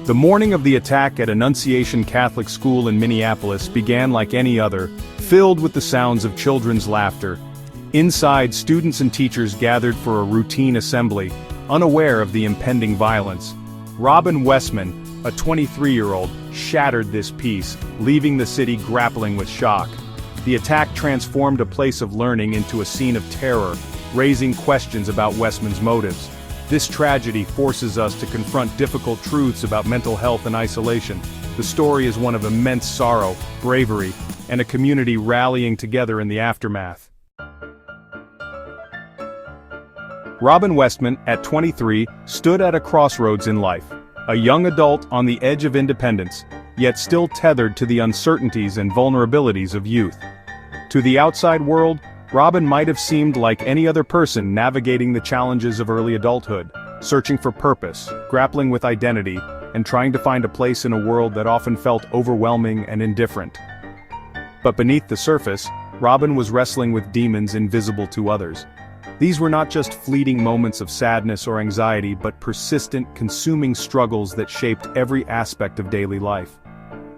The morning of the attack at Annunciation Catholic School in Minneapolis began like any other, filled with the sounds of children's laughter. Inside, students and teachers gathered for a routine assembly, unaware of the impending violence. Robin Westman, a 23-year-old, shattered this peace, leaving the city grappling with shock. The attack transformed a place of learning into a scene of terror, raising questions about Westman's motives. This tragedy forces us to confront difficult truths about mental health and isolation. The story is one of immense sorrow, bravery, and a community rallying together in the aftermath. Robin Westman, at 23, stood at a crossroads in life. A young adult on the edge of independence, yet still tethered to the uncertainties and vulnerabilities of youth. To the outside world, Robin might have seemed like any other person navigating the challenges of early adulthood, searching for purpose, grappling with identity, and trying to find a place in a world that often felt overwhelming and indifferent. But beneath the surface, Robin was wrestling with demons invisible to others. These were not just fleeting moments of sadness or anxiety, but persistent, consuming struggles that shaped every aspect of daily life.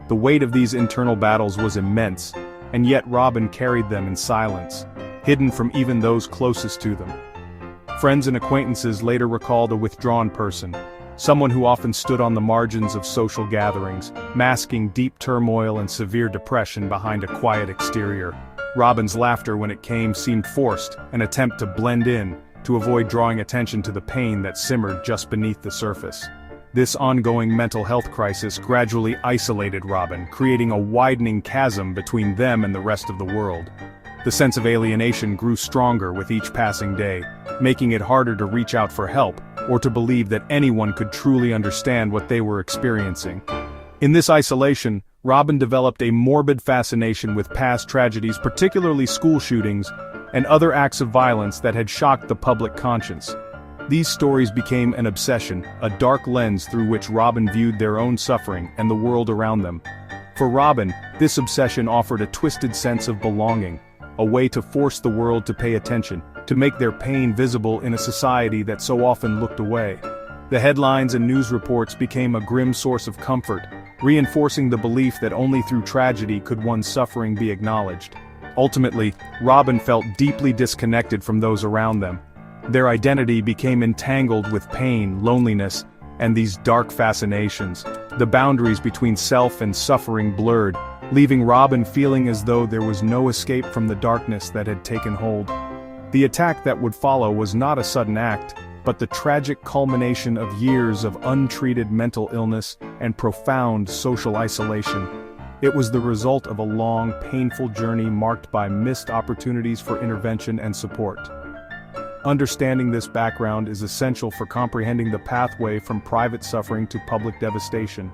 The weight of these internal battles was immense, and yet Robin carried them in silence, hidden from even those closest to them. Friends and acquaintances later recalled a withdrawn person, someone who often stood on the margins of social gatherings, masking deep turmoil and severe depression behind a quiet exterior. Robin's laughter when it came seemed forced, an attempt to blend in, to avoid drawing attention to the pain that simmered just beneath the surface. This ongoing mental health crisis gradually isolated Robin, creating a widening chasm between them and the rest of the world. The sense of alienation grew stronger with each passing day, making it harder to reach out for help, or to believe that anyone could truly understand what they were experiencing. In this isolation, Robin developed a morbid fascination with past tragedies, particularly school shootings, and other acts of violence that had shocked the public conscience. These stories became an obsession, a dark lens through which Robin viewed their own suffering and the world around them. For Robin, this obsession offered a twisted sense of belonging, a way to force the world to pay attention, to make their pain visible in a society that so often looked away. The headlines and news reports became a grim source of comfort, reinforcing the belief that only through tragedy could one's suffering be acknowledged. Ultimately, Robin felt deeply disconnected from those around them. Their identity became entangled with pain, loneliness, and these dark fascinations. The boundaries between self and suffering blurred, leaving Robin feeling as though there was no escape from the darkness that had taken hold. The attack that would follow was not a sudden act, but the tragic culmination of years of untreated mental illness and profound social isolation. It was the result of a long, painful journey marked by missed opportunities for intervention and support. Understanding this background is essential for comprehending the pathway from private suffering to public devastation.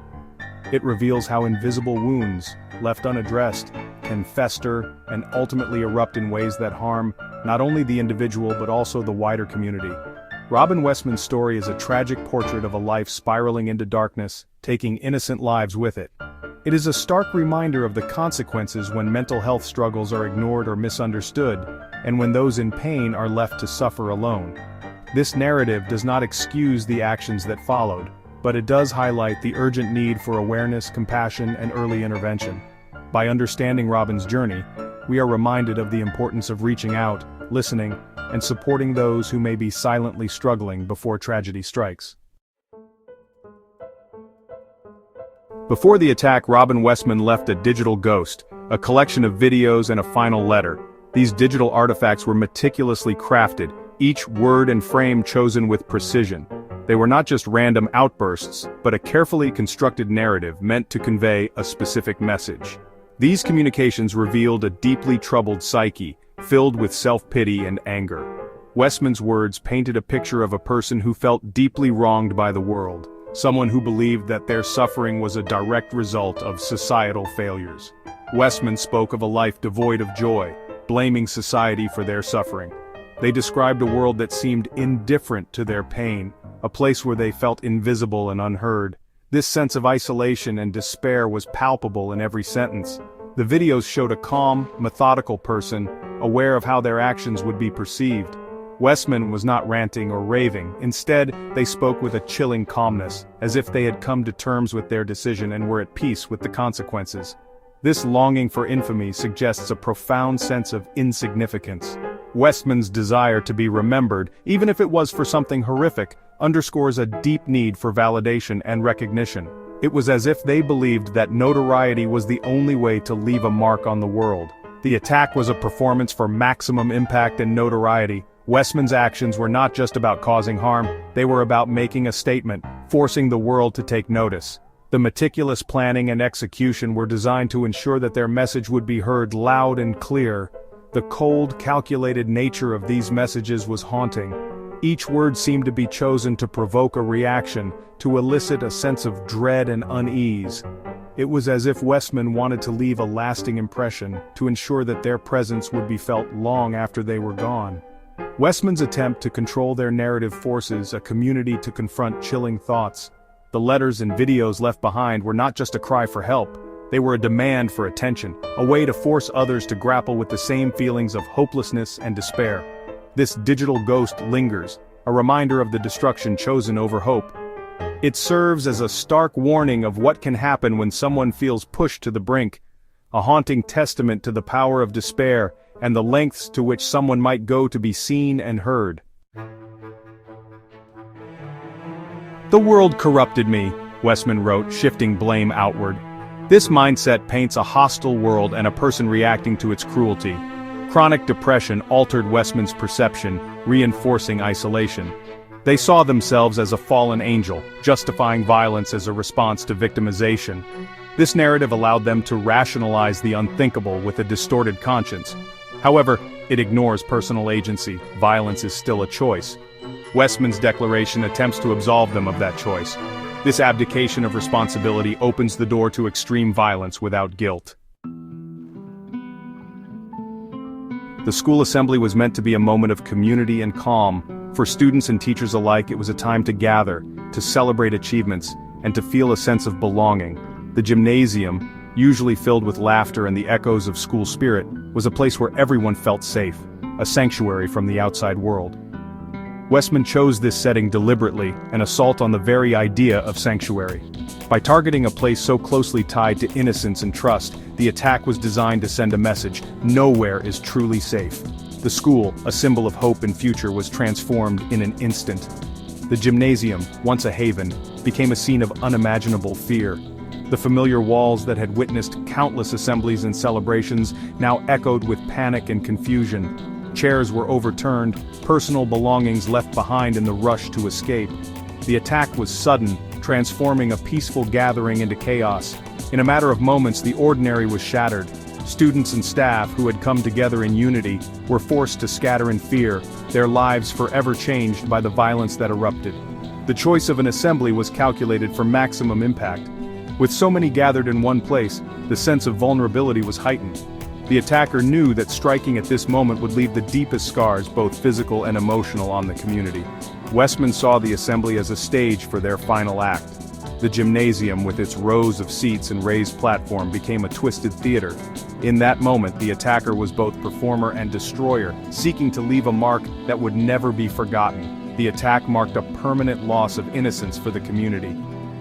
It reveals how invisible wounds, left unaddressed, can fester and ultimately erupt in ways that harm not only the individual but also the wider community. Robin Westman's story is a tragic portrait of a life spiraling into darkness, taking innocent lives with it. It is a stark reminder of the consequences when mental health struggles are ignored or misunderstood, and when those in pain are left to suffer alone. This narrative does not excuse the actions that followed, but it does highlight the urgent need for awareness, compassion, and early intervention. By understanding Robin's journey, we are reminded of the importance of reaching out, listening, and supporting those who may be silently struggling before tragedy strikes. Before the attack, Robin Westman left a digital ghost, a collection of videos and a final letter. These digital artifacts were meticulously crafted, each word and frame chosen with precision. They were not just random outbursts, but a carefully constructed narrative meant to convey a specific message. These communications revealed a deeply troubled psyche, filled with self-pity and anger. Westman's words painted a picture of a person who felt deeply wronged by the world, someone who believed that their suffering was a direct result of societal failures. Westman spoke of a life devoid of joy, blaming society for their suffering. They described a world that seemed indifferent to their pain, a place where they felt invisible and unheard. This sense of isolation and despair was palpable in every sentence. The videos showed a calm, methodical person, aware of how their actions would be perceived. Westman was not ranting or raving. Instead, they spoke with a chilling calmness, as if they had come to terms with their decision and were at peace with the consequences. This longing for infamy suggests a profound sense of insignificance. Westman's desire to be remembered, even if it was for something horrific, underscores a deep need for validation and recognition. It was as if they believed that notoriety was the only way to leave a mark on the world. The attack was a performance for maximum impact and notoriety. Westman's actions were not just about causing harm, they were about making a statement, forcing the world to take notice. The meticulous planning and execution were designed to ensure that their message would be heard loud and clear. The cold, calculated nature of these messages was haunting. Each word seemed to be chosen to provoke a reaction, to elicit a sense of dread and unease. It was as if Westman wanted to leave a lasting impression, to ensure that their presence would be felt long after they were gone. Westman's attempt to control their narrative forces a community to confront chilling thoughts. The letters and videos left behind were not just a cry for help, they were a demand for attention, a way to force others to grapple with the same feelings of hopelessness and despair. This digital ghost lingers, a reminder of the destruction chosen over hope. It serves as a stark warning of what can happen when someone feels pushed to the brink, a haunting testament to the power of despair and the lengths to which someone might go to be seen and heard. "The world corrupted me," Westman wrote, shifting blame outward. This mindset paints a hostile world and a person reacting to its cruelty. Chronic depression altered Westman's perception, reinforcing isolation. They saw themselves as a fallen angel, justifying violence as a response to victimization. This narrative allowed them to rationalize the unthinkable with a distorted conscience. However, it ignores personal agency. Violence is still a choice. Westman's declaration attempts to absolve them of that choice. This abdication of responsibility opens the door to extreme violence without guilt. The school assembly was meant to be a moment of community and calm. For students and teachers alike, it was a time to gather, to celebrate achievements, and to feel a sense of belonging. The gymnasium, usually filled with laughter and the echoes of school spirit, was a place where everyone felt safe, a sanctuary from the outside world. Westman chose this setting deliberately, an assault on the very idea of sanctuary. By targeting a place so closely tied to innocence and trust, the attack was designed to send a message: nowhere is truly safe. The school, a symbol of hope and future, was transformed in an instant. The gymnasium, once a haven, became a scene of unimaginable fear. The familiar walls that had witnessed countless assemblies and celebrations now echoed with panic and confusion. Chairs were overturned, personal belongings left behind in the rush to escape. The attack was sudden, transforming a peaceful gathering into chaos. In a matter of moments, the ordinary was shattered. Students and staff who had come together in unity were forced to scatter in fear, their lives forever changed by the violence that erupted. The choice of an assembly was calculated for maximum impact. With so many gathered in one place, the sense of vulnerability was heightened. The attacker knew that striking at this moment would leave the deepest scars, both physical and emotional, on the community. Westman saw the assembly as a stage for their final act. The gymnasium, with its rows of seats and raised platform, became a twisted theater. In that moment, the attacker was both performer and destroyer, seeking to leave a mark that would never be forgotten. The attack marked a permanent loss of innocence for the community.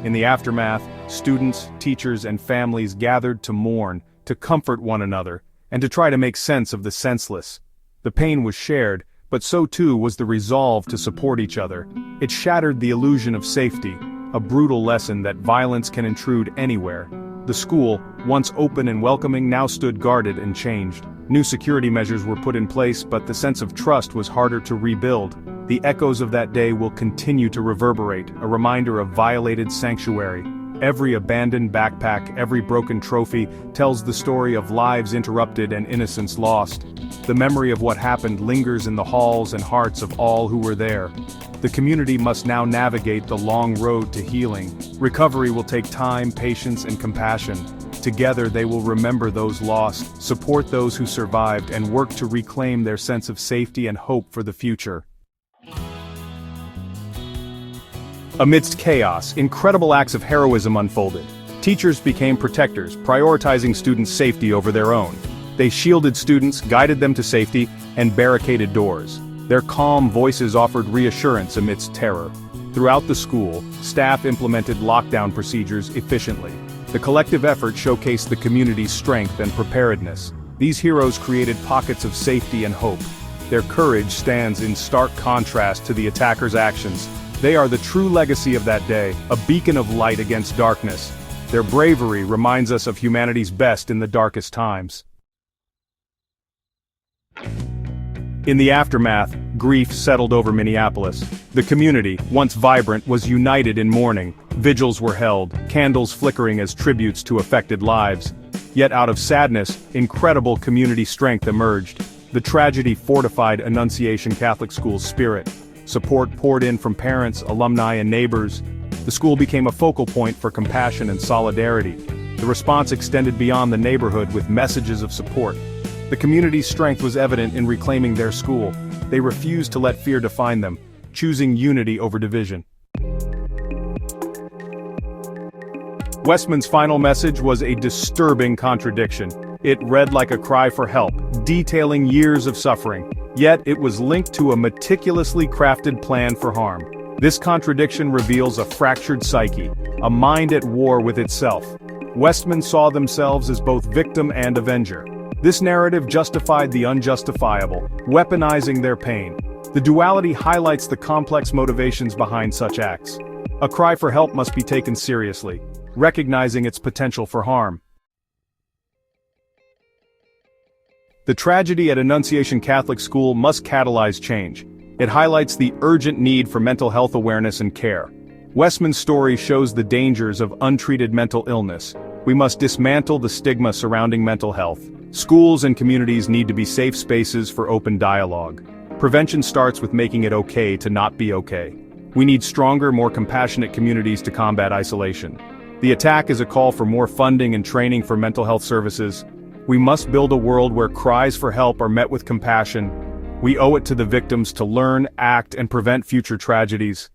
In the aftermath, students, teachers, and families gathered to mourn, to comfort one another, and to try to make sense of the senseless. The pain was shared, but so too was the resolve to support each other. It shattered the illusion of safety, a brutal lesson that violence can intrude anywhere. The school, once open and welcoming, now stood guarded and changed. New security measures were put in place, but the sense of trust was harder to rebuild. The echoes of that day will continue to reverberate, a reminder of violated sanctuary. Every abandoned backpack, every broken trophy, tells the story of lives interrupted and innocence lost. The memory of what happened lingers in the halls and hearts of all who were there. The community must now navigate the long road to healing. Recovery will take time, patience, and compassion. Together they will remember those lost, support those who survived, and work to reclaim their sense of safety and hope for the future. Amidst chaos, incredible acts of heroism unfolded. Teachers became protectors, prioritizing students' safety over their own. They shielded students, guided them to safety, and barricaded doors. Their calm voices offered reassurance amidst terror. Throughout the school, staff implemented lockdown procedures efficiently. The collective effort showcased the community's strength and preparedness. These heroes created pockets of safety and hope. Their courage stands in stark contrast to the attackers' actions. They are the true legacy of that day, a beacon of light against darkness. Their bravery reminds us of humanity's best in the darkest times. In the aftermath, grief settled over Minneapolis. The community, once vibrant, was united in mourning. Vigils were held, candles flickering as tributes to affected lives. Yet out of sadness, incredible community strength emerged. The tragedy fortified Annunciation Catholic School's spirit. Support poured in from parents, alumni, and neighbors. The school became a focal point for compassion and solidarity. The response extended beyond the neighborhood with messages of support. The community's strength was evident in reclaiming their school. They refused to let fear define them, choosing unity over division. Westman's final message was a disturbing contradiction. It read like a cry for help, detailing years of suffering. Yet it was linked to a meticulously crafted plan for harm. This contradiction reveals a fractured psyche, a mind at war with itself. Westman saw themselves as both victim and avenger. This narrative justified the unjustifiable, weaponizing their pain. The duality highlights the complex motivations behind such acts. A cry for help must be taken seriously, recognizing its potential for harm. The tragedy at Annunciation Catholic School must catalyze change. It highlights the urgent need for mental health awareness and care. Westman's story shows the dangers of untreated mental illness. We must dismantle the stigma surrounding mental health. Schools and communities need to be safe spaces for open dialogue. Prevention starts with making it okay to not be okay. We need stronger, more compassionate communities to combat isolation. The attack is a call for more funding and training for mental health services. We must build a world where cries for help are met with compassion. We owe it to the victims to learn, act, and prevent future tragedies.